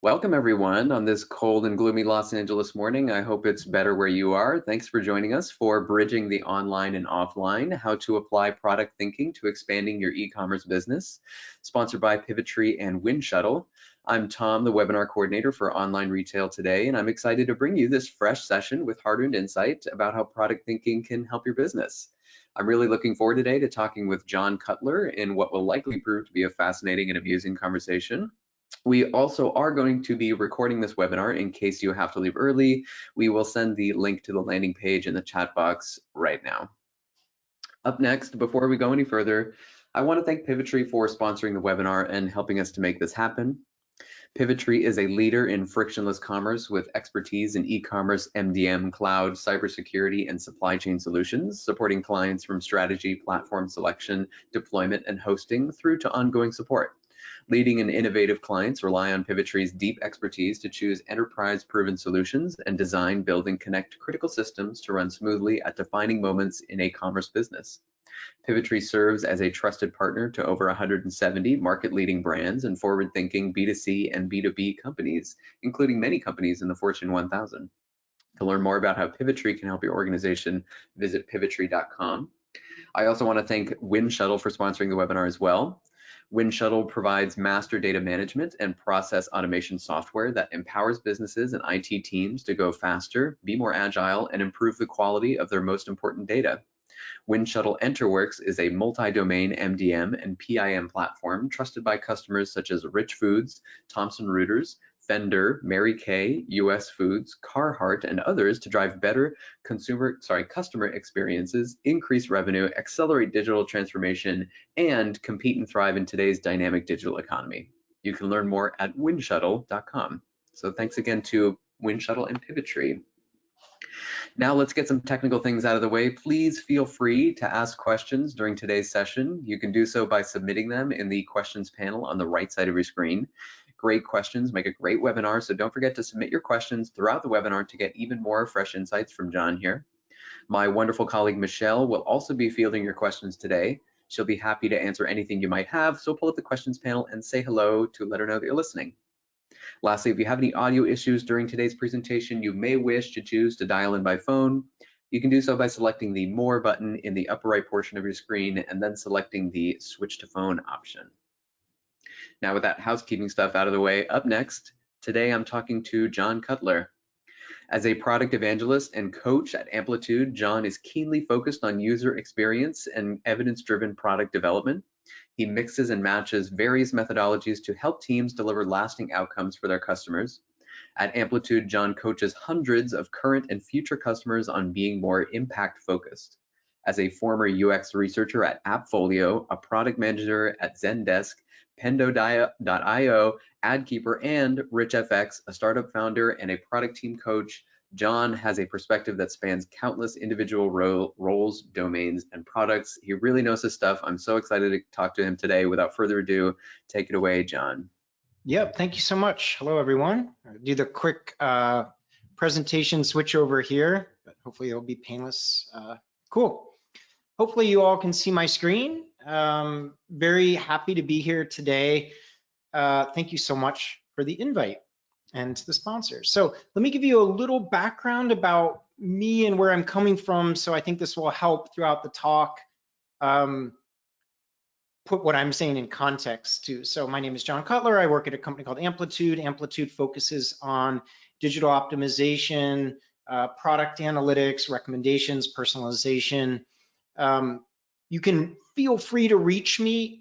Welcome everyone on this cold and gloomy Los Angeles morning. I hope it's better where you are. Thanks for joining us for Bridging the Online and Offline, How to Apply Product Thinking to Expanding Your E-Commerce Business, sponsored by Pivotry and Windshuttle. I'm Tom, the webinar coordinator for Online Retail today, and I'm excited to bring you this fresh session with hard-earned insight about how product thinking can help your business. I'm really looking forward today to talking with John Cutler in what will likely prove to be a fascinating and amusing conversation. We also are going to be recording this webinar in case you have to leave early. We will send the link to the landing page in the chat box right now. Up next, before we go any further, I want to thank Pivotry for sponsoring the webinar and helping us to make this happen. Pivotry is a leader in frictionless commerce with expertise in e-commerce, MDM, cloud, cybersecurity, and supply chain solutions, supporting clients from strategy, platform selection, deployment, and hosting through to ongoing support. Leading and innovative clients rely on Pivotry's deep expertise to choose enterprise-proven solutions and design, build, and connect critical systems to run smoothly at defining moments in a commerce business. Pivotry serves as a trusted partner to over 170 market-leading brands and forward-thinking B2C and B2B companies, including many companies in the Fortune 1000. To learn more about how Pivotry can help your organization, visit pivotry.com. I also want to thank Windshuttle for sponsoring the webinar as well. Windshuttle provides master data management and process automation software that empowers businesses and IT teams to go faster, be more agile, and improve the quality of their most important data. Windshuttle EnterWorks is a multi-domain MDM and PIM platform trusted by customers such as Rich Foods, Thomson Reuters, Fender, Mary Kay, US Foods, Carhartt, and others to drive better customer experiences, increase revenue, accelerate digital transformation, and compete and thrive in today's dynamic digital economy. You can learn more at windshuttle.com. So thanks again to Windshuttle and Pivotry. Now let's get some technical things out of the way. Please feel free to ask questions during today's session. You can do so by submitting them in the questions panel on the right side of your screen. Great questions make a great webinar, so don't forget to submit your questions throughout the webinar to get even more fresh insights from John here. My wonderful colleague Michelle will also be fielding your questions today. She'll be happy to answer anything you might have, so pull up the questions panel and say hello to let her know that you're listening. Lastly, if you have any audio issues during today's presentation, you may wish to choose to dial in by phone. You can do so by selecting the More button in the upper right portion of your screen and then selecting the Switch to Phone option. Now with that housekeeping stuff out of the way, up next, today I'm talking to John Cutler. As a product evangelist and coach at Amplitude, John is keenly focused on user experience and evidence-driven product development. He mixes and matches various methodologies to help teams deliver lasting outcomes for their customers. At Amplitude, John coaches hundreds of current and future customers on being more impact-focused. As a former UX researcher at AppFolio, a product manager at Zendesk, Pendo.io, AdKeeper, and RichFX, a startup founder and a product team coach, John has a perspective that spans countless individual roles, domains, and products. He really knows his stuff. I'm so excited to talk to him today. Without further ado, take it away, John. Yep, thank you so much. Hello, everyone. I'll do the quick presentation switch over here, but hopefully it'll be painless. Cool. Hopefully you all can see my screen. Very happy to be here today. Thank you so much for the invite and to the sponsors. So let me give you a little background about me and where I'm coming from. So I think this will help throughout the talk put what I'm saying in context too. So my name is John Cutler. I work at a company called Amplitude. Amplitude focuses on digital optimization, product analytics, recommendations, personalization. You can feel free to reach me.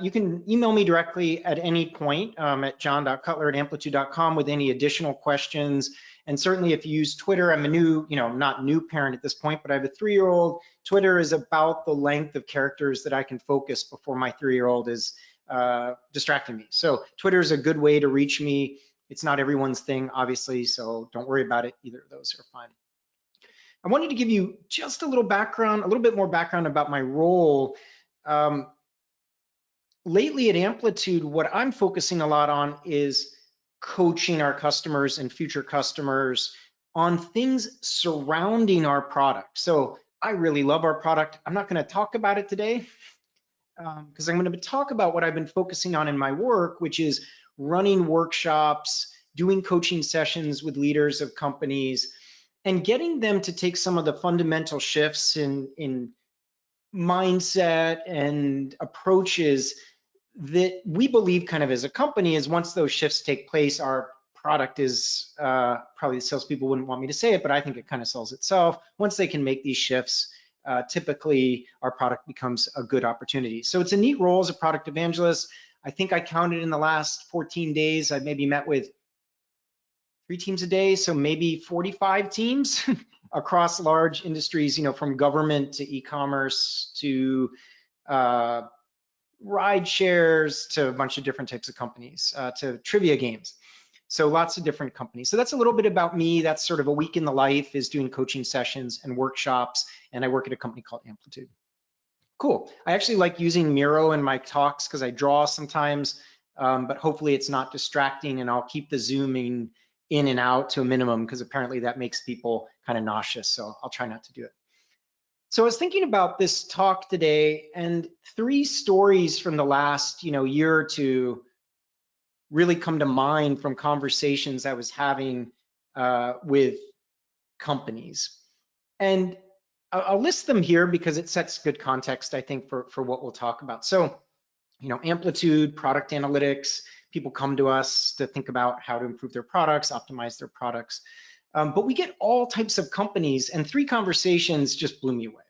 You can email me directly at any point at john.cutler@amplitude.com with any additional questions. And certainly if you use Twitter, I'm a new, not new parent at this point, but I have a 3-year-old. Twitter is about the length of characters that I can focus before my 3-year-old is distracting me. So Twitter is a good way to reach me. It's not everyone's thing, obviously, so don't worry about it. Either of those are fine. I wanted to give you just a little background, a little bit more background about my role. Lately at Amplitude, what I'm focusing a lot on is coaching our customers and future customers on things surrounding our product. So I really love our product. I'm not going to talk about it today because I'm going to talk about what I've been focusing on in my work, which is running workshops doing coaching sessions with leaders of companies, and getting them to take some of the fundamental shifts in mindset and approaches that we believe kind of as a company is once those shifts take place, our product is, probably the salespeople wouldn't want me to say it, but I think it kind of sells itself. Once they can make these shifts, typically our product becomes a good opportunity. So it's a neat role as a product evangelist. I think I counted in the last 14 days, I've maybe met with 3 teams a day, so maybe 45 teams across large industries, from government to e-commerce to ride shares to a bunch of different types of companies, to trivia games. So lots of different companies. So that's a little bit about me. That's sort of a week in the life, is doing coaching sessions and workshops, and I work at a company called Amplitude. Cool. I actually like using Miro in my talks because I draw sometimes, but hopefully it's not distracting, and I'll keep the zooming in and out to a minimum because apparently that makes people kind of nauseous. So I'll try not to do it. So I was thinking about this talk today, and 3 stories from the last, year or two really come to mind from conversations I was having with companies. And I'll list them here because it sets good context, I think, for what we'll talk about. So, Amplitude, product analytics, people come to us to think about how to improve their products, optimize their products. But we get all types of companies, and 3 conversations just blew me away.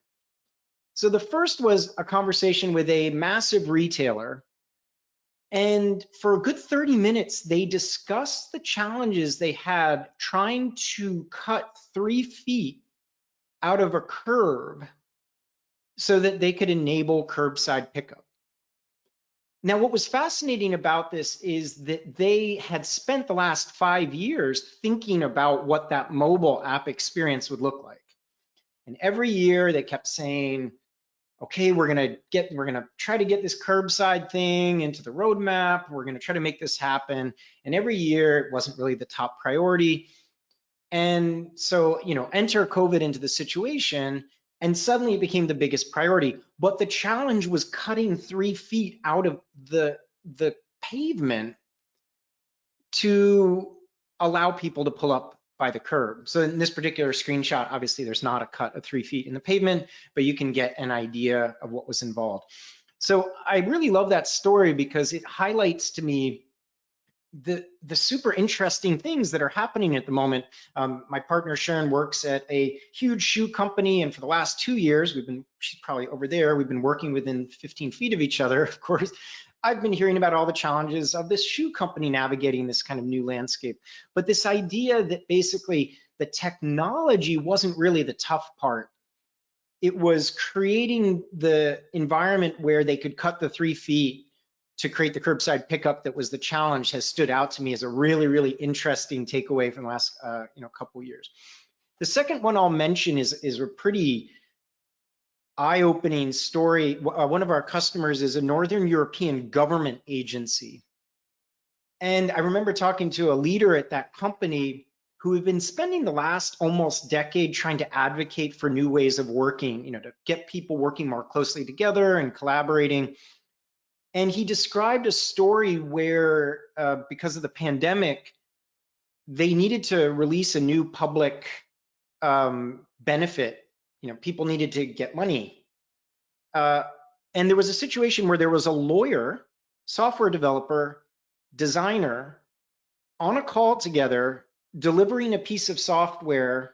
So the first was a conversation with a massive retailer, and for a good 30 minutes, they discussed the challenges they had trying to cut 3 feet out of a curb so that they could enable curbside pickup. Now, what was fascinating about this is that they had spent the last 5 years thinking about what that mobile app experience would look like. And every year they kept saying, okay, we're gonna try to get this curbside thing into the roadmap. We're gonna try to make this happen. And every year it wasn't really the top priority. And so, enter COVID into the situation, and suddenly it became the biggest priority. But the challenge was cutting 3 feet out of the pavement to allow people to pull up by the curb. So in this particular screenshot, obviously there's not a cut of 3 feet in the pavement, but you can get an idea of what was involved. So I really love that story because it highlights to me the super interesting things that are happening at the moment. My partner Sharon works at a huge shoe company, and for the last 2 years, she's probably over there, we've been working within 15 feet of each other, of course. I've been hearing about all the challenges of this shoe company navigating this kind of new landscape. But this idea that basically the technology wasn't really the tough part. It was creating the environment where they could cut the 3 feet to create the curbside pickup that was the challenge, has stood out to me as a really, really interesting takeaway from the last couple of years. The second one I'll mention is a pretty eye-opening story. One of our customers is a Northern European government agency. And I remember talking to a leader at that company who had been spending the last almost decade trying to advocate for new ways of working, to get people working more closely together and collaborating. And he described a story where, because of the pandemic, they needed to release a new public benefit. People needed to get money. And there was a situation where there was a lawyer, software developer, designer on a call together, delivering a piece of software,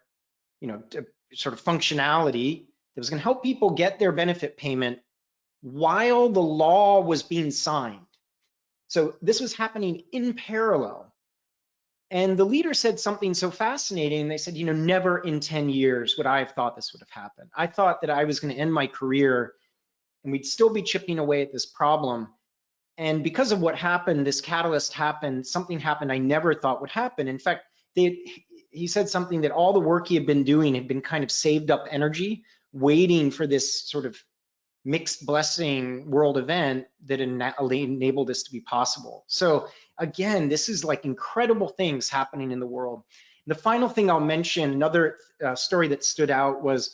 sort of functionality that was going to help people get their benefit payment while the law was being signed. So this was happening in parallel. And the leader said something so fascinating. They said, never in 10 years would I have thought this would have happened. I thought that I was going to end my career and we'd still be chipping away at this problem. And because of what happened, this catalyst happened, something happened I never thought would happen. In fact, he said something that all the work he had been doing had been kind of saved up energy, waiting for this sort of mixed blessing world event that enabled this to be possible. So again, this is like incredible things happening in the world. The final thing I'll mention, another story that stood out was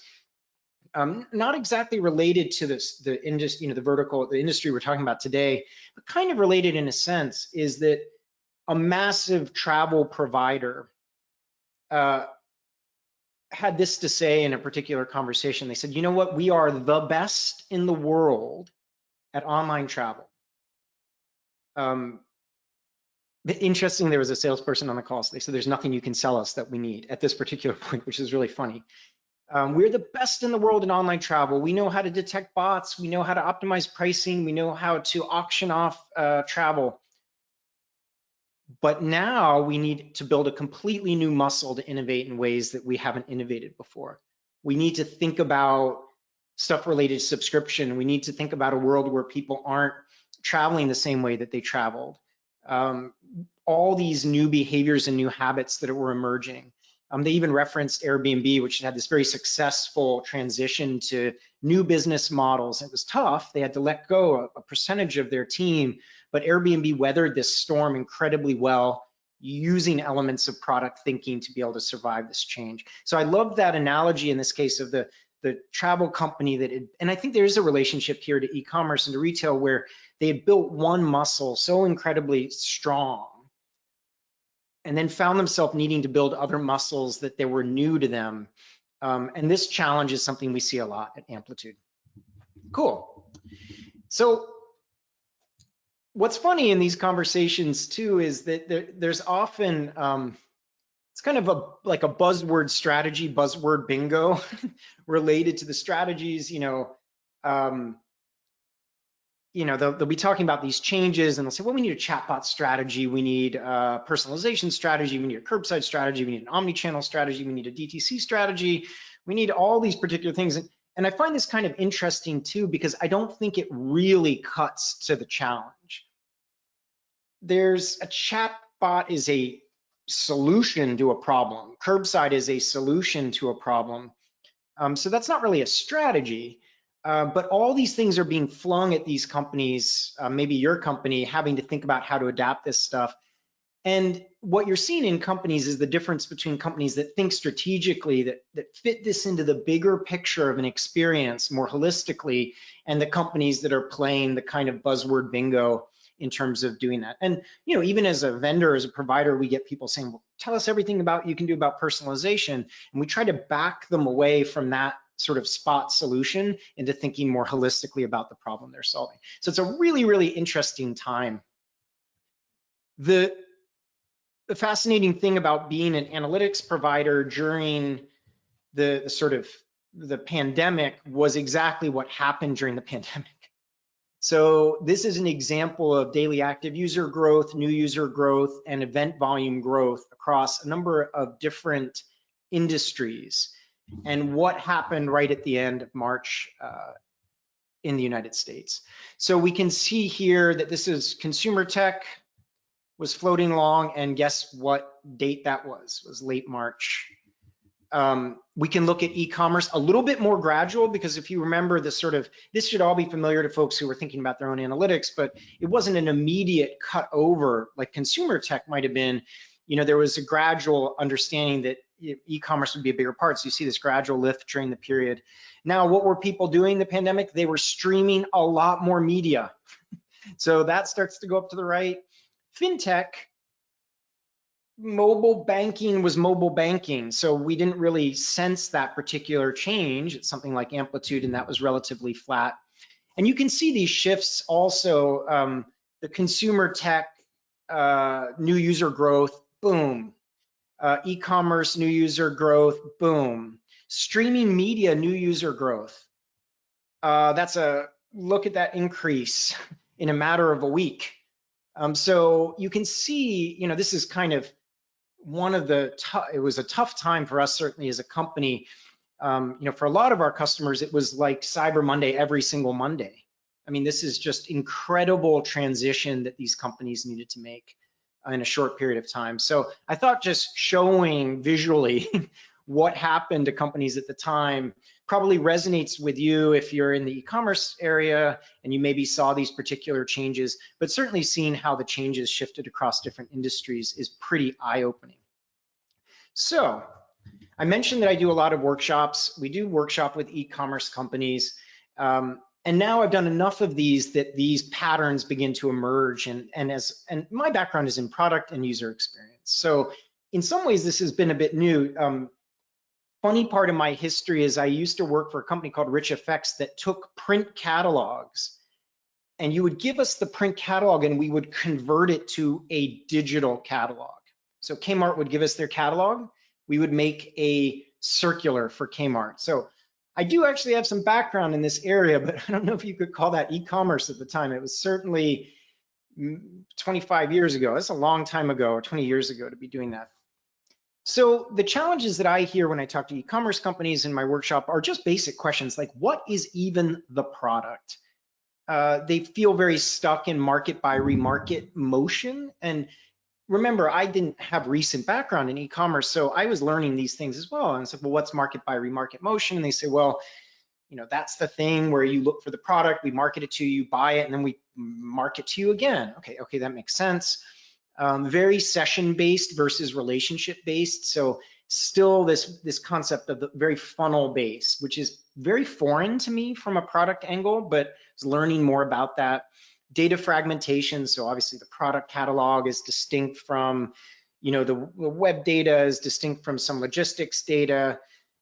not exactly related to the industry, the industry we're talking about today, but kind of related in a sense, is that a massive travel provider had this to say in a particular conversation. They said, you know what, we are the best in the world at online travel. Interesting, there was a salesperson on the call, so they said there's nothing you can sell us that we need at this particular point, which is really funny. We're the best in the world in online travel. We know how to detect bots. We know how to optimize pricing. We know how to auction off travel. But now we need to build a completely new muscle to innovate in ways that we haven't innovated before. We need to think about stuff related to subscription. We need to think about a world where people aren't traveling the same way that they traveled. All these new behaviors and new habits that were emerging. They even referenced Airbnb, which had this very successful transition to new business models. It was tough. They had to let go a percentage of their team, but Airbnb weathered this storm incredibly well, using elements of product thinking to be able to survive this change. So I love that analogy in this case of the travel company that, and I think there is a relationship here to e-commerce and to retail where they had built one muscle so incredibly strong and then found themselves needing to build other muscles that they were new to them. And this challenge is something we see a lot at Amplitude. Cool. So what's funny in these conversations too is that there's often, it's kind of like a buzzword strategy, buzzword bingo related to the strategies. They'll be talking about these changes and they'll say, well, we need a chatbot strategy. We need a personalization strategy. We need a curbside strategy. We need an omni-channel strategy. We need a DTC strategy. We need all these particular things. And I find this kind of interesting too, because I don't think it really cuts to the challenge. There's a chatbot is a solution to a problem. Curbside is a solution to a problem. So that's not really a strategy. But all these things are being flung at these companies, maybe your company, having to think about how to adapt this stuff. And what you're seeing in companies is the difference between companies that think strategically, that fit this into the bigger picture of an experience more holistically, and the companies that are playing the kind of buzzword bingo in terms of doing that. And even as a vendor, as a provider, we get people saying, well, tell us everything you can do about personalization. And we try to back them away from that sort of spot solution into thinking more holistically about the problem they're solving. So it's a really, really interesting time. The fascinating thing about being an analytics provider during the pandemic was exactly what happened during the pandemic. So this is an example of daily active user growth, new user growth, and event volume growth across a number of different industries, and what happened right at the end of March in the United States. So we can see here that this is consumer tech was floating along, and guess what date that was? It was late March. We can look at e-commerce a little bit more gradual, because if you remember this should all be familiar to folks who are thinking about their own analytics, but it wasn't an immediate cut over like consumer tech might have been. There was a gradual understanding that e-commerce would be a bigger part. So you see this gradual lift during the period. Now, what were people doing in the pandemic? They were streaming a lot more media. So that starts to go up to the right. FinTech, mobile banking was mobile banking. So we didn't really sense that particular change. It's something like Amplitude, and that was relatively flat. And you can see these shifts also. The consumer tech, new user growth, boom. E-commerce, new user growth, boom. Streaming media, new user growth. That's a look at that increase in a matter of a week. So you can see, this is kind of one of it was a tough time for us, certainly as a company. For a lot of our customers, it was like Cyber Monday every single Monday. I mean, this is just incredible transition that these companies needed to make in a short period of time. So I thought just showing visually what happened to companies at the time probably resonates with you if you're in the e-commerce area and you maybe saw these particular changes, but certainly seeing how the changes shifted across different industries is pretty eye-opening. So I mentioned that I do a lot of workshops. We do workshop with e-commerce companies. And now I've done enough of these that these patterns begin to emerge. And my background is in product and user experience. So in some ways, this has been a bit new. Funny part of my history is I used to work for a company called Rich Effects that took print catalogs, and you would give us the print catalog and we would convert it to a digital catalog. So Kmart would give us their catalog. We would make a circular for Kmart. So I do actually have some background in this area, but I don't know if you could call that e-commerce at the time. It was certainly 25 years ago. That's a long time ago, or 20 years ago to be doing that. So the challenges that I hear when I talk to e-commerce companies in my workshop are just basic questions like, what is even the product? They feel very stuck in market by remarket motion. And remember, I didn't have recent background in e-commerce, so I was learning these things as well. And I said, well, what's market by remarket motion? And they say, well, that's the thing where you look for the product, we market it to you, buy it, and then we market to you again. Okay, that makes sense. Very session-based versus relationship-based. So still this concept of the very funnel-based, which is very foreign to me from a product angle, but I was learning more about that. Data fragmentation, so obviously the product catalog is distinct from, the web data is distinct from some logistics data.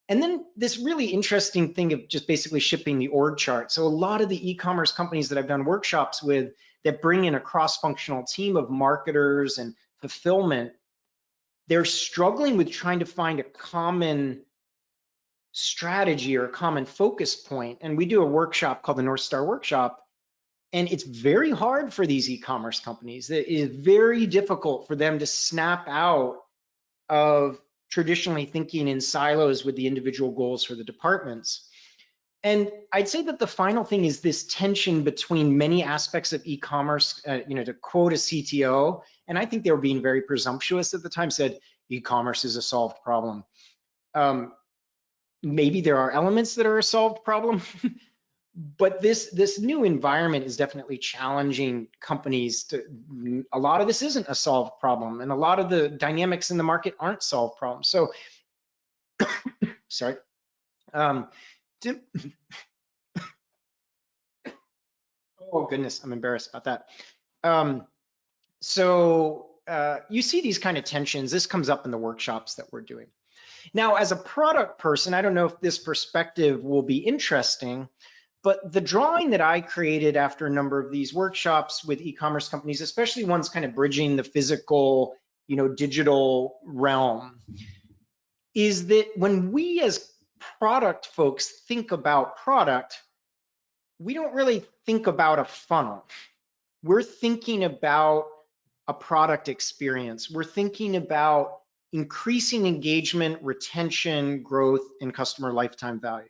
And then this really interesting thing of just basically shipping the org chart. So a lot of the e-commerce companies that I've done workshops with that bring in a cross-functional team of marketers and fulfillment, they're struggling with trying to find a common strategy or a common focus point. And we do a workshop called the North Star Workshop. And it's very hard for these e-commerce companies. It is very difficult for them to snap out of traditionally thinking in silos with the individual goals for the departments. And I'd say that the final thing is this tension between many aspects of e-commerce, to quote a CTO, and I think they were being very presumptuous at the time, said e-commerce is a solved problem. Maybe there are elements that are a solved problem, but this new environment is definitely challenging companies a lot of this isn't a solved problem, and a lot of the dynamics in the market aren't solved problems. So, sorry. Oh goodness, I'm embarrassed about that. You see these kind of tensions. This comes up in the workshops that we're doing. Now, as a product person, I don't know if this perspective will be interesting, but the drawing that I created after a number of these workshops with e-commerce companies, especially ones kind of bridging the physical, digital realm, is that when we as product folks think about product, we don't really think about a funnel. We're thinking about a product experience. We're thinking about increasing engagement, retention, growth, and customer lifetime value.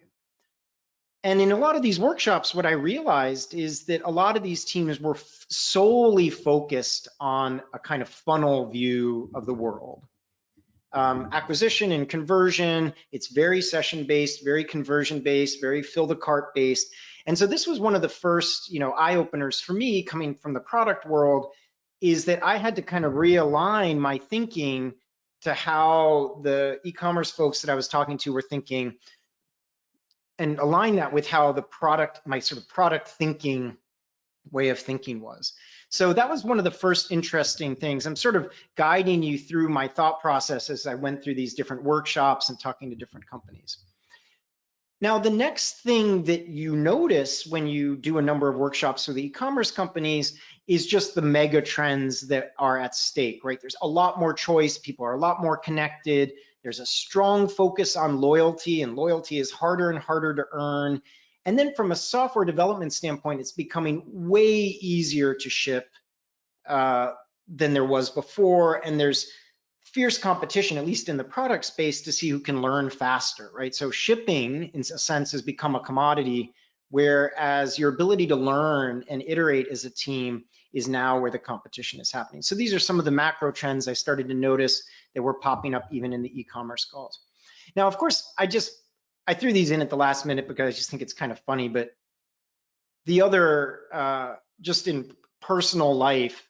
And in a lot of these workshops, what I realized is that a lot of these teams were solely focused on a kind of funnel view of the world. Acquisition and conversion, it's very session-based, very conversion-based, very fill the cart based. And so this was one of the first, eye-openers for me coming from the product world, is that I had to kind of realign my thinking to how the e-commerce folks that I was talking to were thinking, and align that with how my sort of product thinking way of thinking was. So that was one of the first interesting things. I'm sort of guiding you through my thought process as I went through these different workshops and talking to different companies. Now, the next thing that you notice when you do a number of workshops with e-commerce companies is just the mega trends that are at stake, right? There's a lot more choice. People are a lot more connected. There's a strong focus on loyalty, and loyalty is harder and harder to earn. And then from a software development standpoint, it's becoming way easier to ship than there was before. And there's fierce competition, at least in the product space, to see who can learn faster, right? So shipping, in a sense, has become a commodity, whereas your ability to learn and iterate as a team is now where the competition is happening. So these are some of the macro trends I started to notice that were popping up even in the e-commerce calls. Now, of course, I threw these in at the last minute because I just think it's kind of funny, but the other, just in personal life,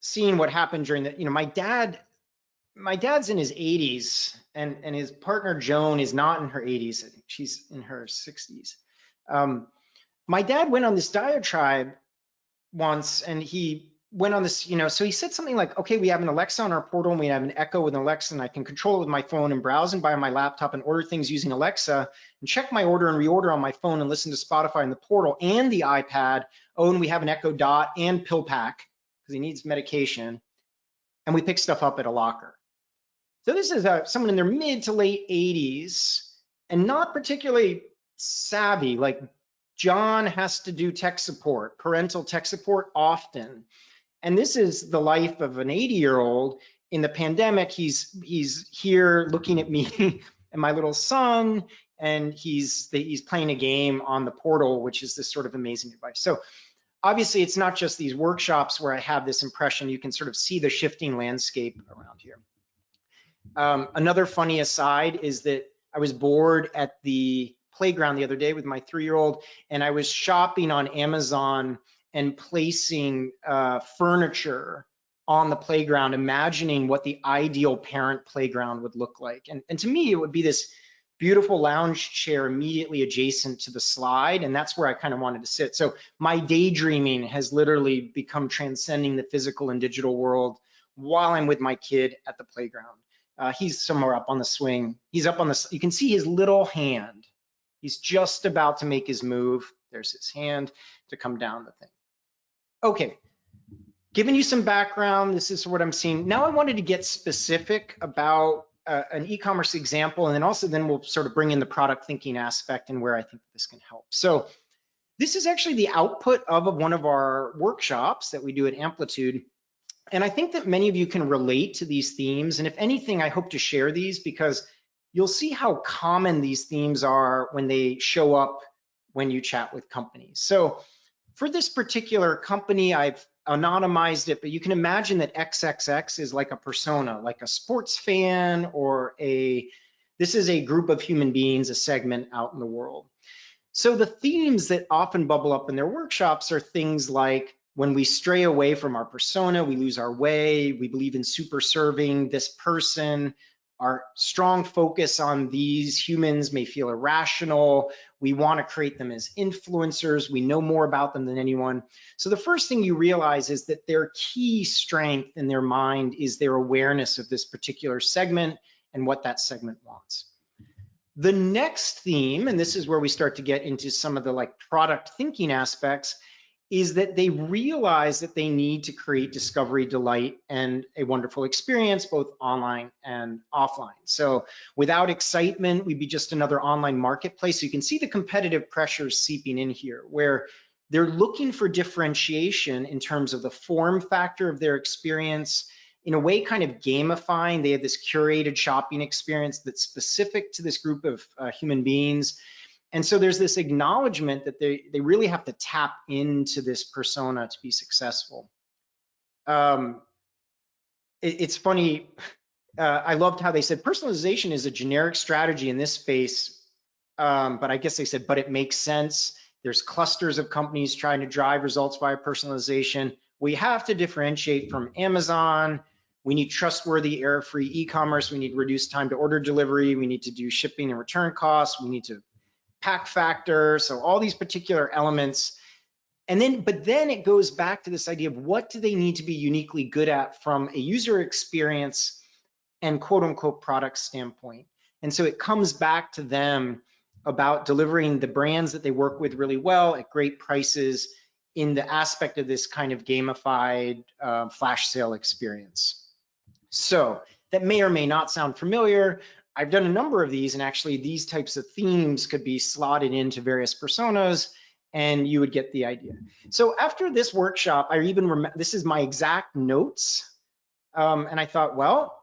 seeing what happened during the, my dad's in his 80s, and his partner Joan is not in her 80s. I think she's in her 60s. my dad went on this diatribe once, and he went on this, so he said something like, okay, we have an Alexa on our portal, and we have an Echo with an Alexa, and I can control it with my phone and browse and buy on my laptop and order things using Alexa and check my order and reorder on my phone and listen to Spotify in the portal and the iPad. Oh, and we have an Echo Dot and pill pack because he needs medication, and we pick stuff up at a locker. So this is someone in their mid to late 80s and not particularly savvy. Like, John has to do tech support, parental tech support often. And this is the life of an 80-year-old. In the pandemic, he's here looking at me and my little son, and he's playing a game on the portal, which is this sort of amazing device. So obviously, it's not just these workshops where I have this impression. You can sort of see the shifting landscape around here. Another funny aside is that I was bored at the playground the other day with my 3-year-old, and I was shopping on Amazon and placing furniture on the playground, imagining what the ideal parent playground would look like. And to me, it would be this beautiful lounge chair immediately adjacent to the slide, and that's where I kind of wanted to sit. So my daydreaming has literally become transcending the physical and digital world while I'm with my kid at the playground. He's somewhere up on the swing. He's up on the, you can see his little hand. He's just about to make his move. There's his hand to come down the thing. Okay, giving you some background, this is what I'm seeing. Now I wanted to get specific about an e-commerce example, and then we'll sort of bring in the product thinking aspect and where I think this can help. So this is actually the output of one of our workshops that we do at Amplitude. And I think that many of you can relate to these themes. And if anything, I hope to share these because you'll see how common these themes are when they show up when you chat with companies. So for this particular company, I've anonymized it, but you can imagine that XXX is like a persona, like a sports fan or this is a group of human beings, a segment out in the world. So the themes that often bubble up in their workshops are things like, when we stray away from our persona, we lose our way, we believe in super serving this person, our strong focus on these humans may feel irrational, we want to create them as influencers, we know more about them than anyone. So the first thing you realize is that their key strength in their mind is their awareness of this particular segment and what that segment wants. The next theme, and this is where we start to get into some of the like product thinking aspects, is that they realize that they need to create discovery, delight, and a wonderful experience, both online and offline. So without excitement, we'd be just another online marketplace. So you can see the competitive pressures seeping in here, where they're looking for differentiation in terms of the form factor of their experience, in a way kind of gamifying. They have this curated shopping experience that's specific to this group of human beings. And so there's this acknowledgement that they really have to tap into this persona to be successful. It's funny, I loved how they said personalization is a generic strategy in this space, but I guess they said, but it makes sense. There's clusters of companies trying to drive results via personalization. We have to differentiate from Amazon. We need trustworthy, error-free e-commerce. We need reduced time to order delivery. We need to do shipping and return costs. We need to pack factor, so all these particular elements. But then it goes back to this idea of what do they need to be uniquely good at from a user experience and quote unquote product standpoint. And so it comes back to them about delivering the brands that they work with really well at great prices in the aspect of this kind of gamified flash sale experience. So that may or may not sound familiar. I've done a number of these, and actually these types of themes could be slotted into various personas, and you would get the idea. So after this workshop, I even remember, this is my exact notes, and I thought, well,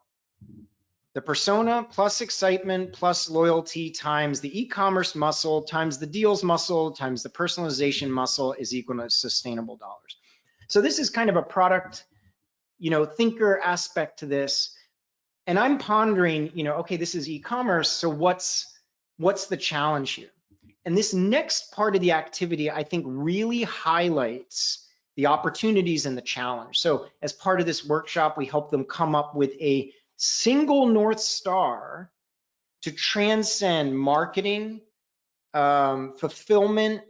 the persona plus excitement plus loyalty times the e-commerce muscle times the deals muscle times the personalization muscle is equal to sustainable dollars. So this is kind of a product, thinker aspect to this. And I'm pondering, okay, this is e-commerce, so what's the challenge here? And this next part of the activity, I think, really highlights the opportunities and the challenge. So as part of this workshop, we help them come up with a single North Star to transcend marketing, fulfillment,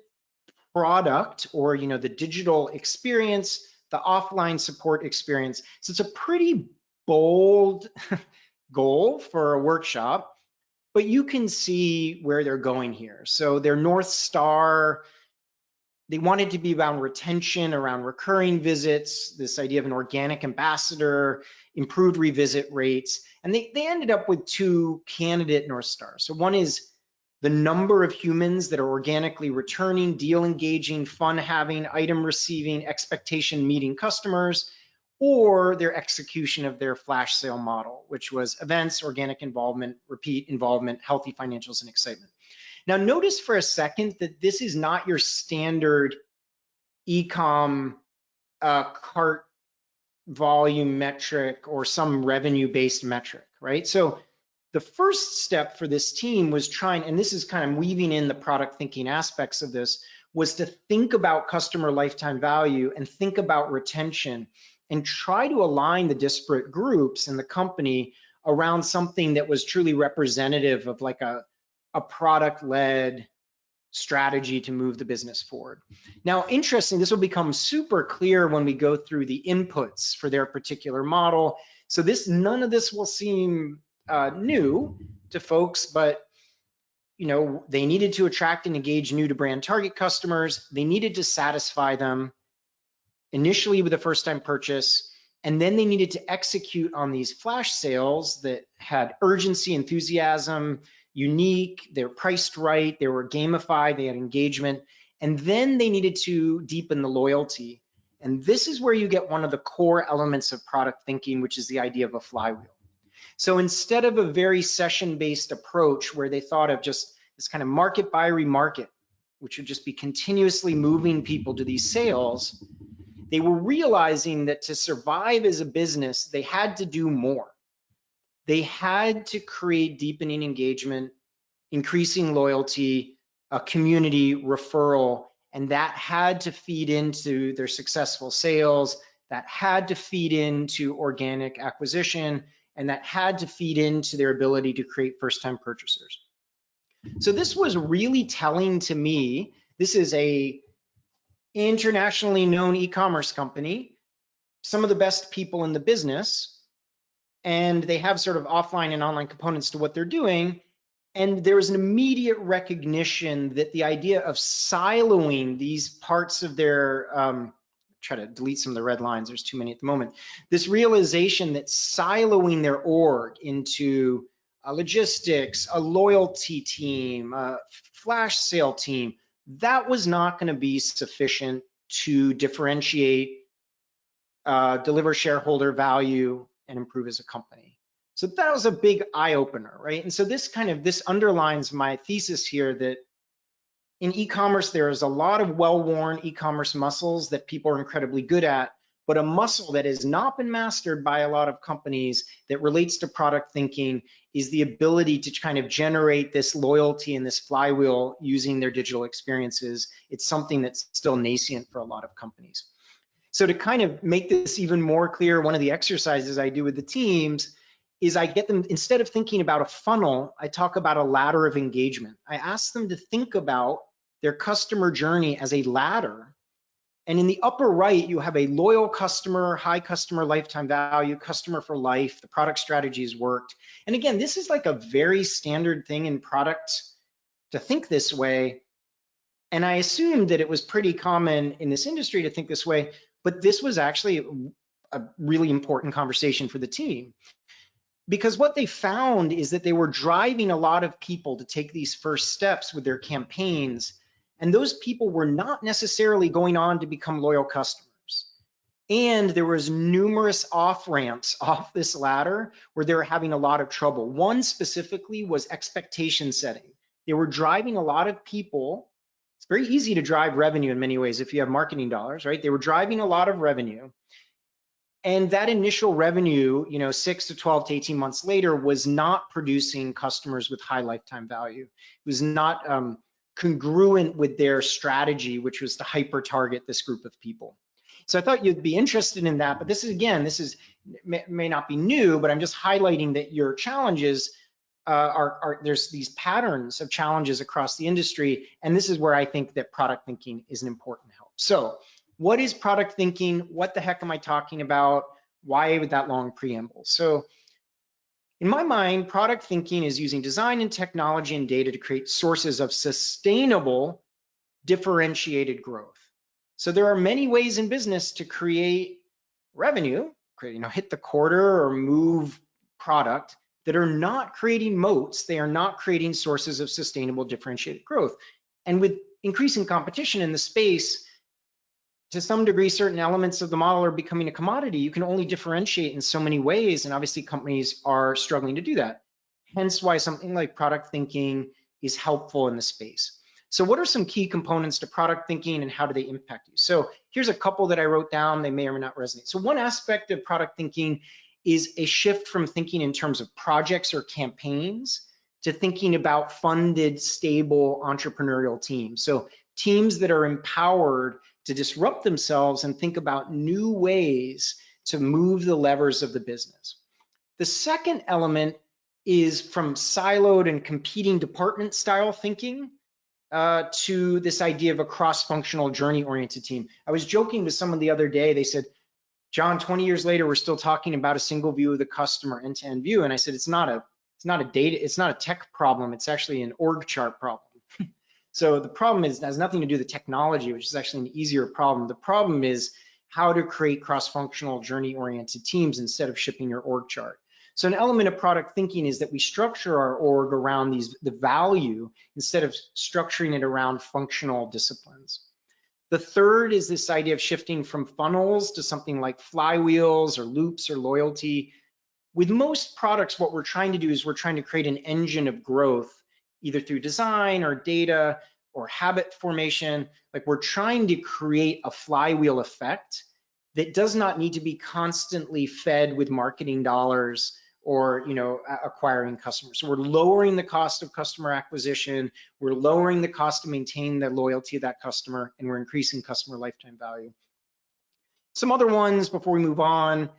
product or, the digital experience, the offline support experience. So it's a pretty bold goal for a workshop, but you can see where they're going here. So their North Star, they wanted to be around retention, around recurring visits, this idea of an organic ambassador, improved revisit rates. And they ended up with two candidate North Stars. So one is the number of humans that are organically returning, deal engaging, fun having, item receiving, expectation meeting customers, or their execution of their flash sale model, which was events, organic involvement, repeat involvement, healthy financials, and excitement. Now, notice for a second that this is not your standard e-com cart volume metric or some revenue-based metric, right? So the first step for this team was trying, and this is kind of weaving in the product thinking aspects of this, was to think about customer lifetime value and think about retention and try to align the disparate groups in the company around something that was truly representative of like a product-led strategy to move the business forward. Now, interesting, this will become super clear when we go through the inputs for their particular model. So none of this will seem new to folks, but they needed to attract and engage new to brand target customers. They needed to satisfy them initially with a first-time purchase, and then they needed to execute on these flash sales that had urgency, enthusiasm, unique, they're priced right, they were gamified, they had engagement, and then they needed to deepen the loyalty. And this is where you get one of the core elements of product thinking, which is the idea of a flywheel. So instead of a very session-based approach where they thought of just this kind of market by remarket, which would just be continuously moving people to these sales, they were realizing that to survive as a business, they had to do more. They had to create deepening engagement, increasing loyalty, a community referral, and that had to feed into their successful sales, that had to feed into organic acquisition, and that had to feed into their ability to create first-time purchasers. So this was really telling to me. This is a internationally known e-commerce company, some of the best people in the business, and they have sort of offline and online components to what they're doing. And there was an immediate recognition that the idea of siloing these parts of their, try to delete some of the red lines, there's too many at the moment. This realization that siloing their org into logistics, a loyalty team, a flash sale team, that was not going to be sufficient to differentiate, deliver shareholder value, and improve as a company. So that was a big eye opener, right? And so this underlines my thesis here that in e-commerce, there is a lot of well-worn e-commerce muscles that people are incredibly good at, but a muscle that has not been mastered by a lot of companies that relates to product thinking is the ability to kind of generate this loyalty and this flywheel using their digital experiences. It's something that's still nascent for a lot of companies. So to kind of make this even more clear, one of the exercises I do with the teams is I get them, instead of thinking about a funnel, I talk about a ladder of engagement. I ask them to think about their customer journey as a ladder. And in the upper right, you have a loyal customer, high customer lifetime value, customer for life, the product strategy has worked. And again, this is like a very standard thing in product to think this way. And I assumed that it was pretty common in this industry to think this way, but this was actually a really important conversation for the team. Because what they found is that they were driving a lot of people to take these first steps with their campaigns, and those people were not necessarily going on to become loyal customers. And there was numerous off-ramps off this ladder where they were having a lot of trouble. One specifically was expectation setting. They were driving a lot of people. It's very easy to drive revenue in many ways if you have marketing dollars, right? They were driving a lot of revenue. And that initial revenue, 6 to 12 to 18 months later, was not producing customers with high lifetime value. It was not congruent with their strategy, which was to hyper target this group of people. So I thought you'd be interested in that, but this is may not be new, but I'm just highlighting that your challenges there's these patterns of challenges across the industry, and this is where I think that product thinking is an important help. So what is product thinking? What the heck am I talking about? Why with that long preamble? So in my mind, product thinking is using design and technology and data to create sources of sustainable, differentiated growth. So there are many ways in business to create revenue, hit the quarter or move product that are not creating moats. They are not creating sources of sustainable, differentiated growth. And with increasing competition in the space, to some degree, certain elements of the model are becoming a commodity. You can only differentiate in so many ways, and obviously companies are struggling to do that. Hence why something like product thinking is helpful in the space. So what are some key components to product thinking and how do they impact you? So here's a couple that I wrote down. They may or may not resonate. So one aspect of product thinking is a shift from thinking in terms of projects or campaigns to thinking about funded, stable entrepreneurial teams. So teams that are empowered to disrupt themselves and think about new ways to move the levers of the business. The second element is from siloed and competing department style thinking to this idea of a cross-functional journey-oriented team. I was joking with someone the other day. They said, John, 20 years later, we're still talking about a single view of the customer, end-to-end view. And I said, it's not a tech problem. It's actually an org chart problem. So the problem has nothing to do with the technology, which is actually an easier problem. The problem is how to create cross-functional journey-oriented teams instead of shipping your org chart. So an element of product thinking is that we structure our org around the value instead of structuring it around functional disciplines. The third is this idea of shifting from funnels to something like flywheels or loops or loyalty. With most products, what we're trying to do is we're trying to create an engine of growth, either through design or data or habit formation. Like we're trying to create a flywheel effect that does not need to be constantly fed with marketing dollars or acquiring customers. So we're lowering the cost of customer acquisition, we're lowering the cost to maintain the loyalty of that customer, and we're increasing customer lifetime value. Some other ones before we move on,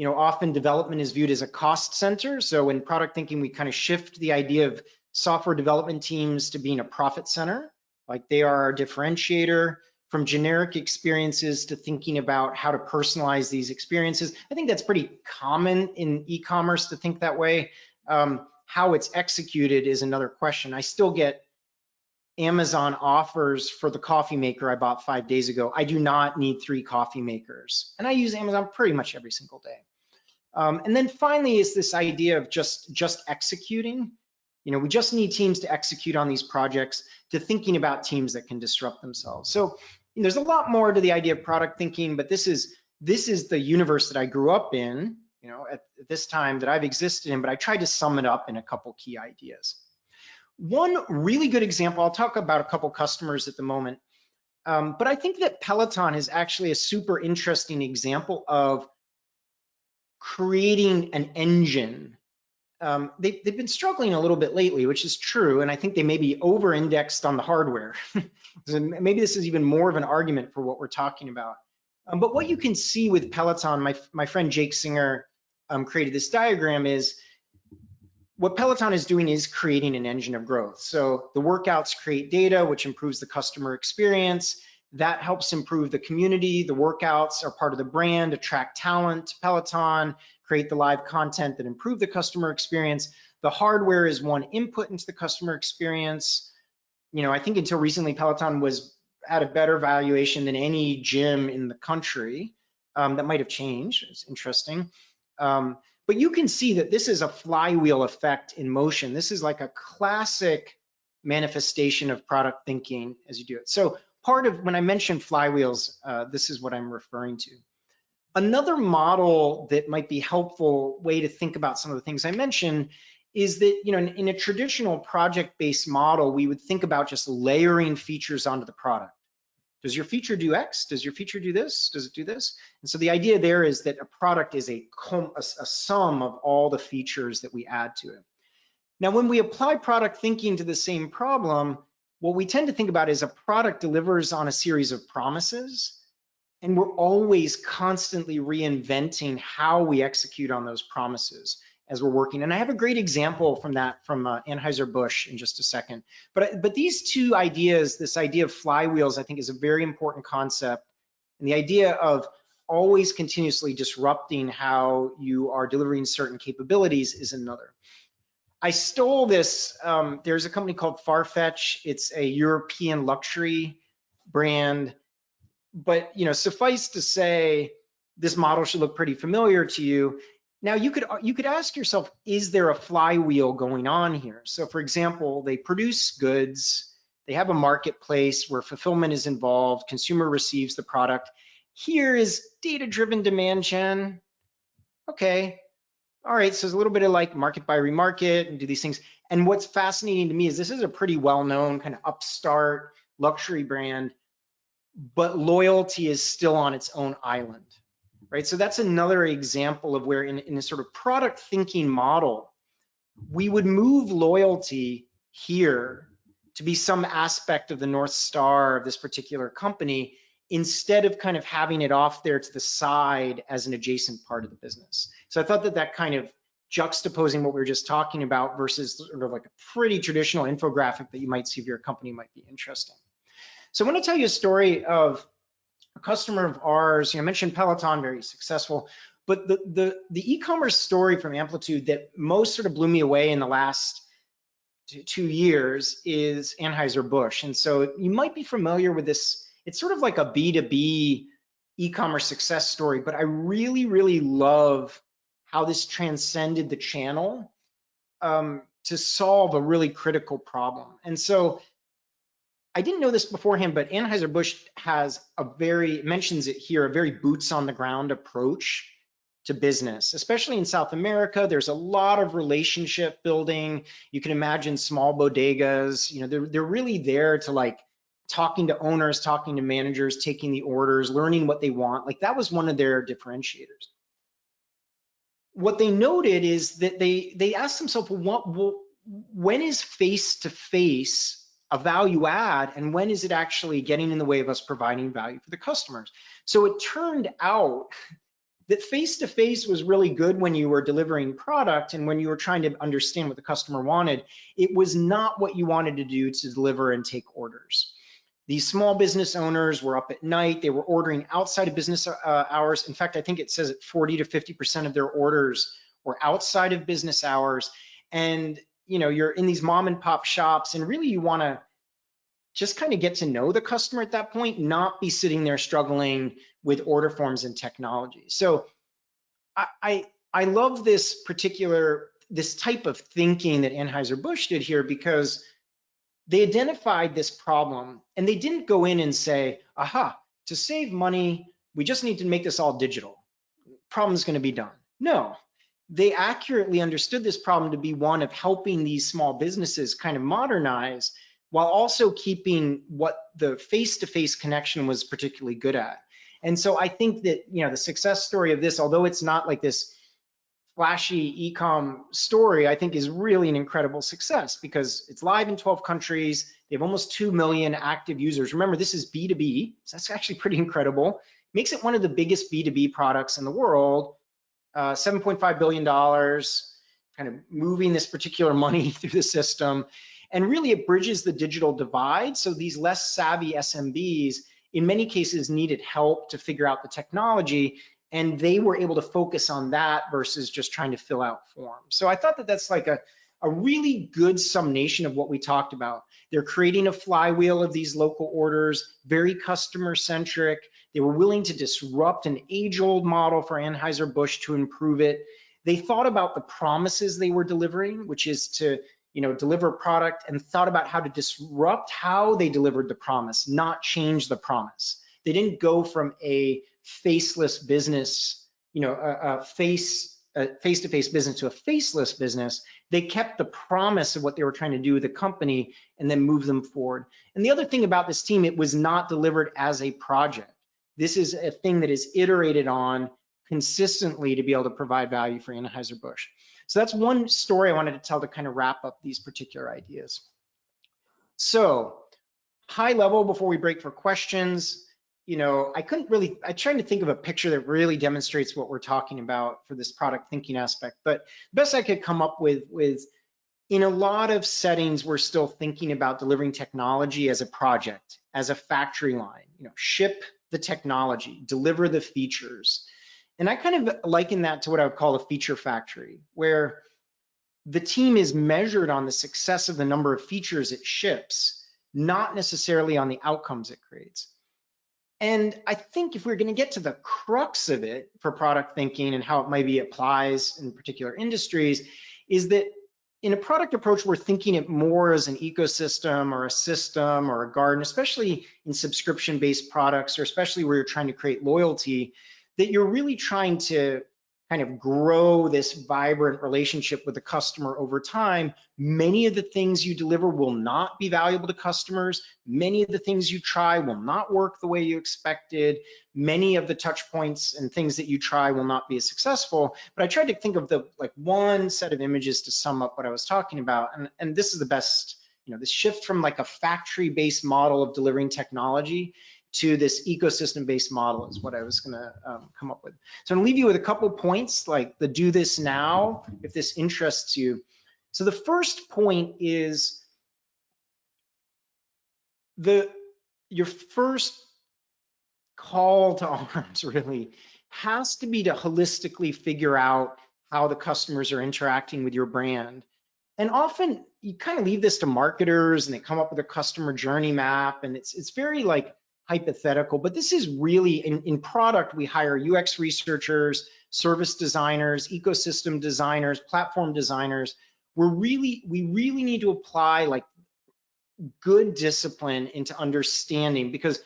often development is viewed as a cost center. So in product thinking, we kind of shift the idea of software development teams to being a profit center, like they are our differentiator. From generic experiences to thinking about how to personalize these experiences. I think that's pretty common in e-commerce to think that way. How it's executed is another question. I still get Amazon offers for the coffee maker I bought 5 days ago. I do not need 3 coffee makers. And I use Amazon pretty much every single day. And then finally is this idea of just executing. We just need teams to execute on these projects, to thinking about teams that can disrupt themselves. So there's a lot more to the idea of product thinking, but this is the universe that I grew up in, at this time that I've existed in, but I tried to sum it up in a couple key ideas. One really good example, I'll talk about a couple customers at the moment, but I think that Peloton is actually a super interesting example of creating an engine. They've been struggling a little bit lately, which is true, and I think they may be over-indexed on the hardware. So maybe this is even more of an argument for what we're talking about. But what you can see with Peloton, my friend Jake Singer created this diagram, is what Peloton is doing is creating an engine of growth. So the workouts create data, which improves the customer experience. That helps improve the community. The workouts are part of the brand, attract talent to Peloton, create the live content that improve the customer experience. The hardware is one input into the customer experience. I think until recently, Peloton was at a better valuation than any gym in the country. That might have changed. It's interesting. But you can see that this is a flywheel effect in motion. This is like a classic manifestation of product thinking as you do it. So part of when I mention flywheels, this is what I'm referring to. Another model that might be helpful way to think about some of the things I mentioned is that, in a traditional project-based model, we would think about just layering features onto the product. Does your feature do X? Does your feature do this? Does it do this? And so the idea there is that a product is a sum of all the features that we add to it. Now, when we apply product thinking to the same problem, what we tend to think about is a product delivers on a series of promises, and we're always constantly reinventing how we execute on those promises. as we're working. And I have a great example from that from Anheuser-Busch in just a second. But these two ideas, this idea of flywheels, I think is a very important concept. And the idea of always continuously disrupting how you are delivering certain capabilities is another. I stole this. There's a company called Farfetch. It's a European luxury brand. But suffice to say, this model should look pretty familiar to you. Now you could ask yourself, is there a flywheel going on here? So for example, they produce goods, they have a marketplace where fulfillment is involved, consumer receives the product. Here is data-driven demand gen. Okay, all right, so it's a little bit of like market by remarket and do these things. And what's fascinating to me is this is a pretty well-known kind of upstart luxury brand, but loyalty is still on its own island, right? So that's another example of where in a sort of product thinking model, we would move loyalty here to be some aspect of the North Star of this particular company, instead of kind of having it off there to the side as an adjacent part of the business. So I thought that kind of juxtaposing what we were just talking about versus sort of like a pretty traditional infographic that you might see if your company might be interesting. So I want to tell you a story of a customer of ours. I mentioned Peloton, very successful, but the e-commerce story from Amplitude that most sort of blew me away in the last 2 years is Anheuser-Busch. And so you might be familiar with this. It's sort of like a B2B e-commerce success story, but I really, really love how this transcended the channel to solve a really critical problem. And so I didn't know this beforehand, but Anheuser-Busch has mentions it here, a very boots on the ground approach to business, especially in South America. There's a lot of relationship building. You can imagine small bodegas, they're really there to like talking to owners, talking to managers, taking the orders, learning what they want. Like that was one of their differentiators. What they noted is that they asked themselves, when is face-to-face a value add, and when is it actually getting in the way of us providing value for the customers? So it turned out that face-to-face was really good when you were delivering product and when you were trying to understand what the customer wanted. It was not what you wanted to do to deliver and take orders. These small business owners were up at night. They were ordering outside of business hours. In fact, I think it says that 40 to 50% of their orders were outside of business hours. And you're in these mom and pop shops, and really you want to just kind of get to know the customer at that point, not be sitting there struggling with order forms and technology. So I love this type of thinking that Anheuser-Busch did here, because they identified this problem and they didn't go in and say, aha, to save money, we just need to make this all digital. Problem's going to be done. No, they accurately understood this problem to be one of helping these small businesses kind of modernize while also keeping what the face-to-face connection was particularly good at. And so I think that, the success story of this, although it's not like this flashy e-com story, I think is really an incredible success because it's live in 12 countries. They have almost 2 million active users. Remember, this is B2B, so that's actually pretty incredible. Makes it one of the biggest B2B products in the world, $7.5 billion, kind of moving this particular money through the system. And really it bridges the digital divide. So these less savvy SMBs, in many cases, needed help to figure out the technology, and they were able to focus on that versus just trying to fill out forms. So I thought that that's like a really good summation of what we talked about. They're creating a flywheel of these local orders, very customer centric. They were willing to disrupt an age-old model for Anheuser-Busch to improve it. They thought about the promises they were delivering, which is to deliver a product, and thought about how to disrupt how they delivered the promise, not change the promise. They didn't go from a faceless business, a face-to-face business to a faceless business. They kept the promise of what they were trying to do with the company and then move them forward. And the other thing about this team, it was not delivered as a project. This is a thing that is iterated on consistently to be able to provide value for Anheuser-Busch. So that's one story I wanted to tell to kind of wrap up these particular ideas. So high level before we break for questions, I tried to think of a picture that really demonstrates what we're talking about for this product thinking aspect, but the best I could come up with in a lot of settings, we're still thinking about delivering technology as a project, as a factory line, ship the technology, deliver the features. And I kind of liken that to what I would call a feature factory, where the team is measured on the success of the number of features it ships, not necessarily on the outcomes it creates. And I think if we're going to get to the crux of it for product thinking and how it maybe applies in particular industries, is that in a product approach, we're thinking it more as an ecosystem or a system or a garden, especially in subscription-based products, or especially where you're trying to create loyalty, that you're really trying to kind of grow this vibrant relationship with the customer over time. Many of the things you deliver will not be valuable to customers. Many of the things you try will not work the way you expected. Many of the touch points and things that you try will not be as successful. But I tried to think of one set of images to sum up what I was talking about. And this is the best, this shift from like a factory-based model of delivering technology to this ecosystem-based model is what I was gonna come up with. So I'm gonna leave you with a couple points, like the do this now, if this interests you. So the first point is your first call to arms really has to be to holistically figure out how the customers are interacting with your brand. And often you kind of leave this to marketers and they come up with a customer journey map, and it's very like hypothetical, but this is really in product. We hire UX researchers, service designers, ecosystem designers, platform designers. We really need to apply like good discipline into understanding, because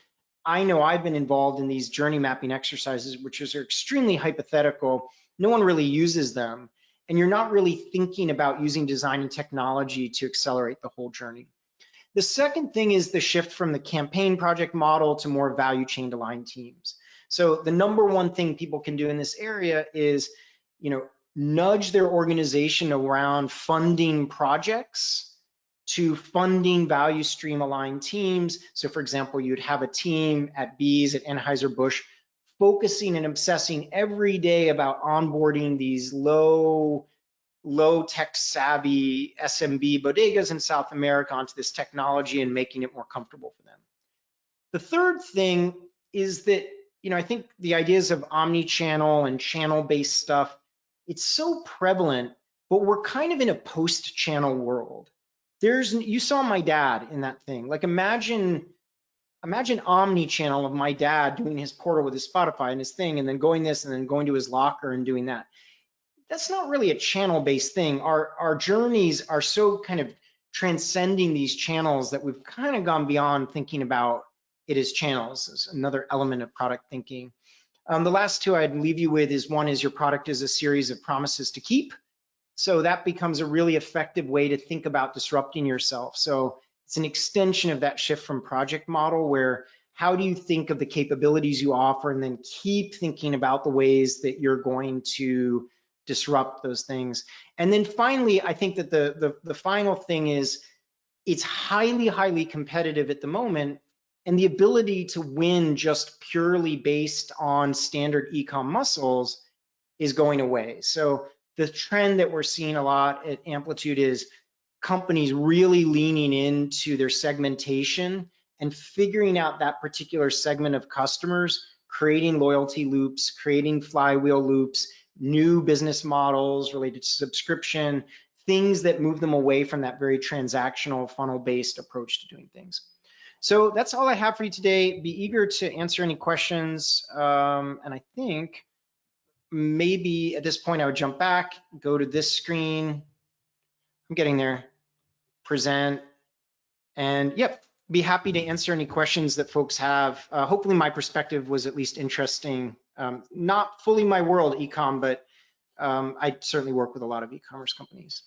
I know I've been involved in these journey mapping exercises, which are extremely hypothetical. No one really uses them, and you're not really thinking about using design and technology to accelerate the whole journey. The second thing is the shift from the campaign project model to more value chain aligned teams. So the number one thing people can do in this area is, nudge their organization around funding projects to funding value stream aligned teams. So for example, you'd have a team at Bees, at Anheuser-Busch, focusing and obsessing every day about onboarding these low tech savvy SMB bodegas in South America onto this technology and making it more comfortable for them. The third thing is that, I think the ideas of omni-channel and channel-based stuff, it's so prevalent, but we're kind of in a post-channel world. You saw my dad in that thing. Like imagine omni-channel of my dad doing his portal with his Spotify and his thing, and then going this and then going to his locker and doing that. That's not really a channel-based thing. Our journeys are so kind of transcending these channels that we've kind of gone beyond thinking about it as channels. As another element of product thinking. The last two I'd leave you with is, one is your product is a series of promises to keep. So that becomes a really effective way to think about disrupting yourself. So it's an extension of that shift from project model, where how do you think of the capabilities you offer and then keep thinking about the ways that you're going to disrupt those things. And then finally, I think that the final thing is, it's highly competitive at the moment, and the ability to win just purely based on standard e-com muscles is going away. So the trend that we're seeing a lot at Amplitude is companies really leaning into their segmentation and figuring out that particular segment of customers, creating loyalty loops, creating flywheel loops, new business models related to subscription, things that move them away from that very transactional funnel-based approach to doing things. So that's all I have for you today. Be eager to answer any questions. And I think maybe at this point I would jump back, go to this screen. I'm getting there. Present. And yep, be happy to answer any questions that folks have. Hopefully my perspective was at least interesting. Not fully my world, e-com, but I certainly work with a lot of e-commerce companies.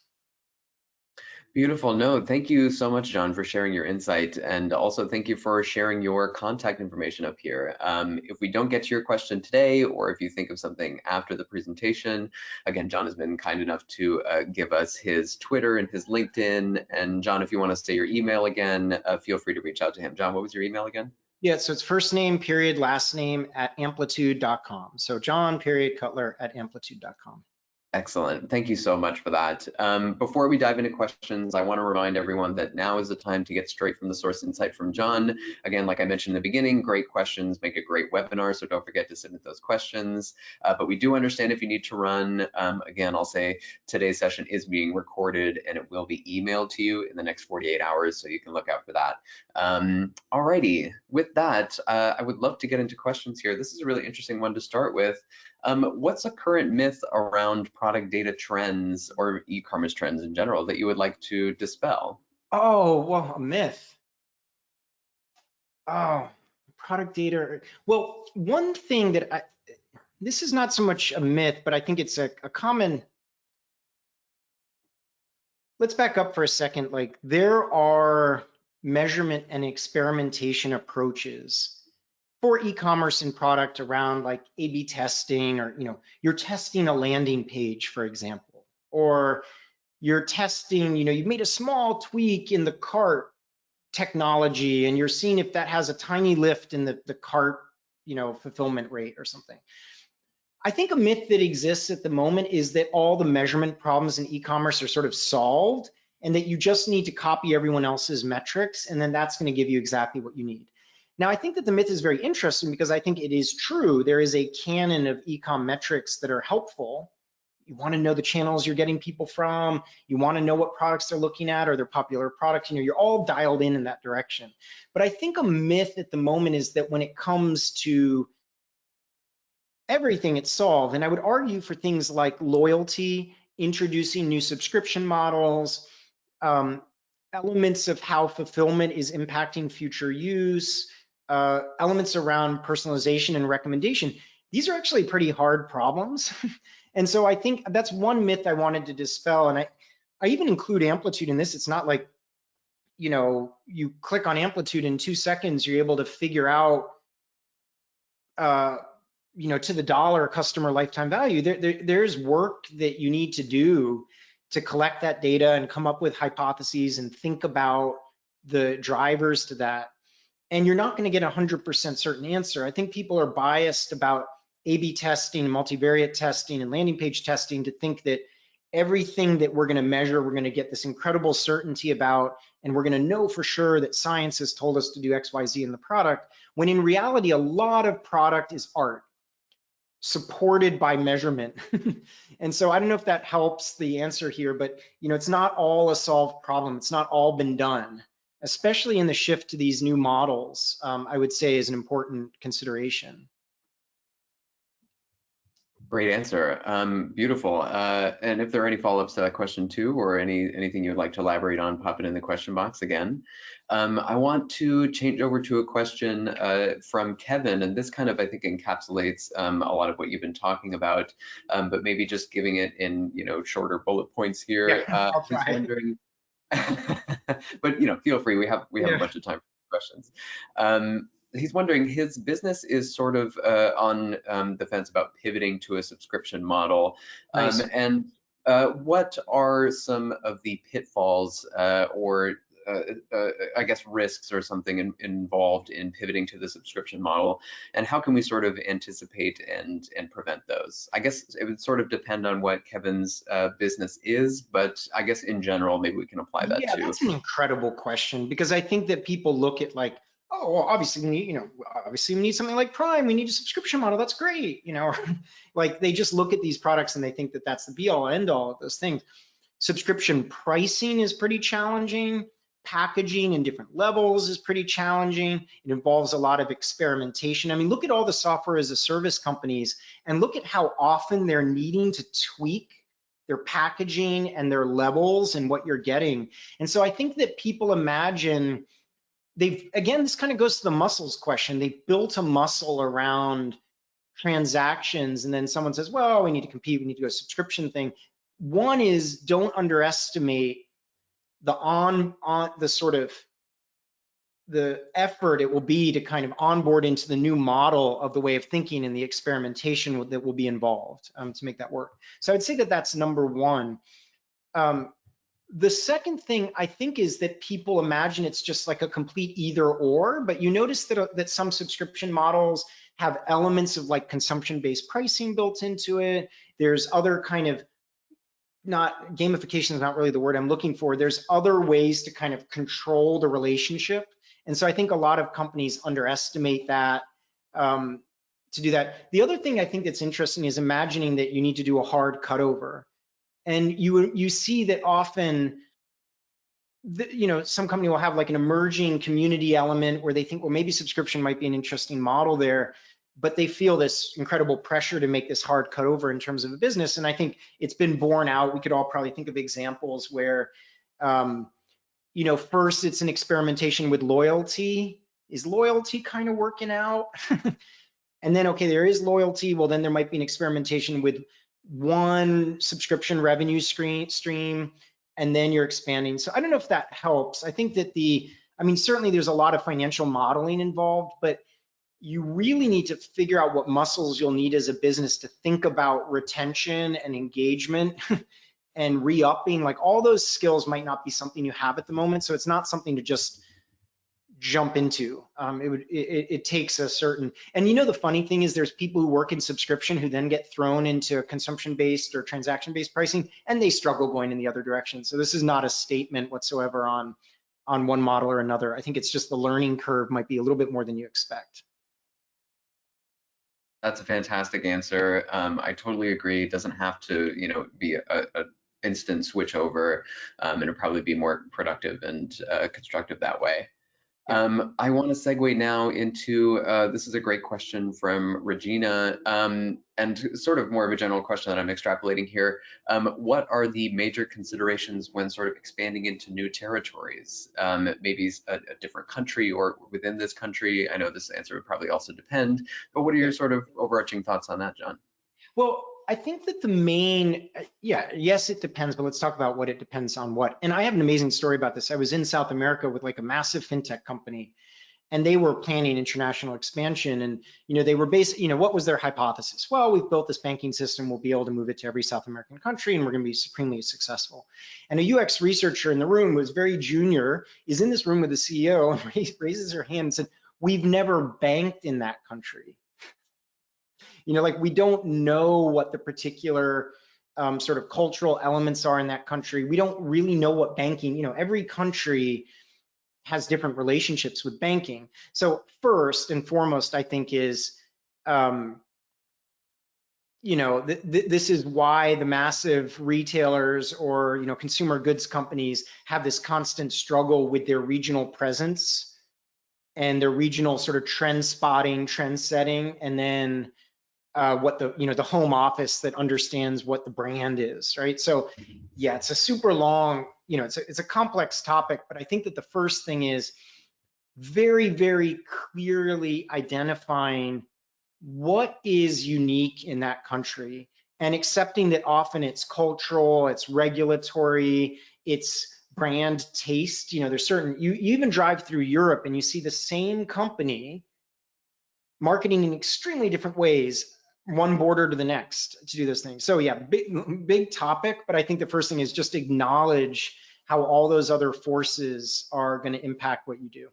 Beautiful. No, thank you so much, John, for sharing your insight. And also thank you for sharing your contact information up here. If we don't get to your question today, or if you think of something after the presentation, again, John has been kind enough to give us his Twitter and his LinkedIn. And John, if you want to say your email again, feel free to reach out to him. John, what was your email again? Yeah, so it's first name, period, last name at amplitude.com. So John, period, Cutler at amplitude.com. Excellent. Thank you so much for that. Before we dive into questions, I want to remind everyone that now is the time to get straight from the source insight from John. Again, like I mentioned in the beginning, great questions make a great webinar, so don't forget to submit those questions. But we do understand if you need to run. Again, I'll say today's session is being recorded and it will be emailed to you in the next 48 hours, so you can look out for that. Alrighty, with that, I would love to get into questions here. This is a really interesting one to start with. What's a current myth around product data trends or e-commerce trends in general that you would like to dispel? Oh, well, a myth. Oh, product data. Well, one thing that this is not so much a myth, but I think it's a common. Let's back up for a second. Like there are measurement and experimentation approaches for e-commerce and product around like A/B testing, or you're testing a landing page, for example, or you're testing, you've made a small tweak in the cart technology and you're seeing if that has a tiny lift in the cart, fulfillment rate or something. I think a myth that exists at the moment is that all the measurement problems in e-commerce are sort of solved and that you just need to copy everyone else's metrics and then that's going to give you exactly what you need. Now, I think that the myth is very interesting because I think it is true. There is a canon of e-com metrics that are helpful. You want to know the channels you're getting people from. You want to know what products they're looking at or their popular products. You're all dialed in that direction. But I think a myth at the moment is that when it comes to everything, it's solved. And I would argue for things like loyalty, introducing new subscription models, elements of how fulfillment is impacting future use, elements around personalization and recommendation. These are actually pretty hard problems. And so I think that's one myth I wanted to dispel. And I even include Amplitude in this. It's not like, you click on Amplitude in 2 seconds, you're able to figure out, to the dollar customer lifetime value. There's work that you need to do to collect that data and come up with hypotheses and think about the drivers to that. And you're not going to get a 100% certain answer. I think people are biased about A/B testing, multivariate testing, and landing page testing to think that everything that we're going to measure, we're going to get this incredible certainty about, and we're going to know for sure that science has told us to do X, Y, Z in the product, when in reality, a lot of product is art supported by measurement. And so I don't know if that helps the answer here, but it's not all a solved problem. It's not all been done, especially in the shift to these new models, I would say is an important consideration. Great answer. Beautiful. And if there are any follow-ups to that question too, or anything you'd like to elaborate on, pop it in the question box again. I want to change over to a question from Kevin, and this kind of, I think, encapsulates a lot of what you've been talking about, but maybe just giving it in, shorter bullet points here. Yeah, I'll He's try. wondering, but feel free. We have a bunch of time for questions. He's wondering, his business is sort of on the fence about pivoting to a subscription model. Nice. And what are some of the pitfalls or I guess risks or something involved in pivoting to the subscription model, and how can we sort of anticipate and prevent those? I guess it would sort of depend on what Kevin's business is, but I guess in general, maybe we can apply that Yeah, too. that's an incredible question because I think that people look at like, oh, well, obviously we need, obviously we need something like Prime. We need a subscription model. That's great. Like they just look at these products and they think that that's the be all end all of those things. Subscription pricing is pretty challenging. Packaging in different levels is pretty challenging. It involves a lot of experimentation. I mean, look at all the software as a service companies and look at how often they're needing to tweak their packaging and their levels and what you're getting. And so I think that people imagine again, this kind of goes to the muscles question. They've built a muscle around transactions and then someone says, well, we need to compete, we need to go a subscription thing. One is don't underestimate the sort of the effort it will be to kind of onboard into the new model of the way of thinking and the experimentation that will be involved to make that work. So I'd say that that's number one. The second thing I think is that people imagine it's just like a complete either or, but you notice that some subscription models have elements of like consumption-based pricing built into it. There's other kind of, not gamification is not really the word I'm looking for. There's other ways to kind of control the relationship. And so I think a lot of companies underestimate that to do that. The other thing I think that's interesting is imagining that you need to do a hard cutover. And you see that often, some company will have like an emerging community element where they think, well, maybe subscription might be an interesting model there, but they feel this incredible pressure to make this hard cutover in terms of a business. And I think it's been borne out. We could all probably think of examples where, first it's an experimentation with loyalty. Is loyalty kind of working out? And then, okay, there is loyalty. Well, then there might be an experimentation with one subscription revenue stream, and then you're expanding. So I don't know if that helps. I think that certainly there's a lot of financial modeling involved, but you really need to figure out what muscles you'll need as a business to think about retention and engagement and re-upping. Like all those skills might not be something you have at the moment. So it's not something to just jump into. It takes a certain, and the funny thing is there's people who work in subscription who then get thrown into consumption-based or transaction-based pricing, and they struggle going in the other direction. So this is not a statement whatsoever on one model or another. I think it's just the learning curve might be a little bit more than you expect. That's a fantastic answer. I totally agree. It doesn't have to, be a instant switch over, and it'll probably be more productive and constructive that way. I want to segue now into, this is a great question from Regina, and sort of more of a general question that I'm extrapolating here. What are the major considerations when sort of expanding into new territories? Maybe a different country or within this country? I know this answer would probably also depend, but what are your sort of overarching thoughts on that, John? Well, I think that the main, yes, it depends, but let's talk about what it depends on what. And I have an amazing story about this. I was in South America with like a massive fintech company, and they were planning international expansion. And, they were what was their hypothesis? Well, we've built this banking system, we'll be able to move it to every South American country, and we're going to be supremely successful. And a UX researcher in the room, was very junior, is in this room with the CEO and raises her hand and said, we've never banked in that country. Like we don't know what the particular sort of cultural elements are in that country. We don't really know what banking, every country has different relationships with banking. So first and foremost, I think is, this is why the massive retailers or, consumer goods companies have this constant struggle with their regional presence and their regional sort of trend spotting, trend setting, and then what the home office that understands what the brand is, right? So yeah, it's a super long, it's a complex topic, but I think that the first thing is very, very clearly identifying what is unique in that country and accepting that often it's cultural, it's regulatory, it's brand taste. There's certain, you even drive through Europe and you see the same company marketing in extremely different ways, one border to the next, to do those things. So yeah, big topic, but I think the first thing is just acknowledge how all those other forces are going to impact what you do.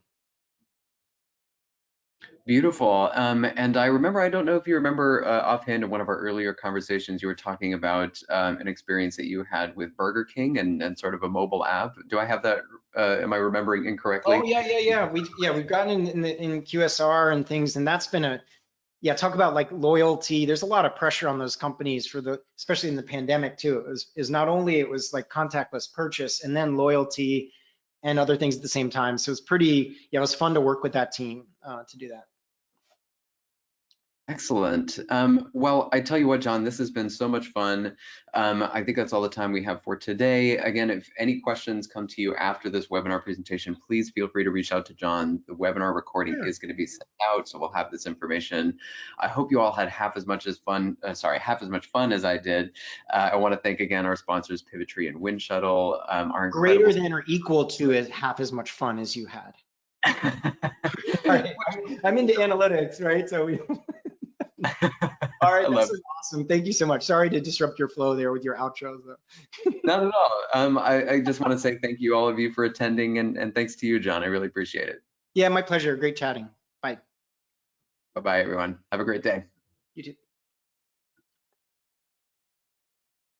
Beautiful. And I remember, I don't know if you remember offhand in one of our earlier conversations, you were talking about an experience that you had with Burger King and sort of a mobile app. Do I have that? Am I remembering incorrectly? Oh yeah. We've gotten in QSR and things, and that's been talk about like loyalty. There's a lot of pressure on those companies especially in the pandemic too. It was like contactless purchase and then loyalty and other things at the same time. So it was fun to work with that team to do that. Excellent. Well, I tell you what, John, this has been so much fun. I think that's all the time we have for today. Again, if any questions come to you after this webinar presentation, please feel free to reach out to John. The webinar recording is going to be sent out, so we'll have this information. I hope you all had half as much fun as I did. I want to thank again our sponsors, Pivotry and Wind Shuttle. Greater than or equal to half as much fun as you had. Right. I'm into analytics, right? So we. All I right, this love is awesome. Thank you so much. Sorry to disrupt your flow there with your outros, though. Not at all. I just want to say thank you, all of you, for attending, and thanks to you, John. I really appreciate it. Yeah, my pleasure. Great chatting. Bye. Bye-bye, everyone. Have a great day. You too.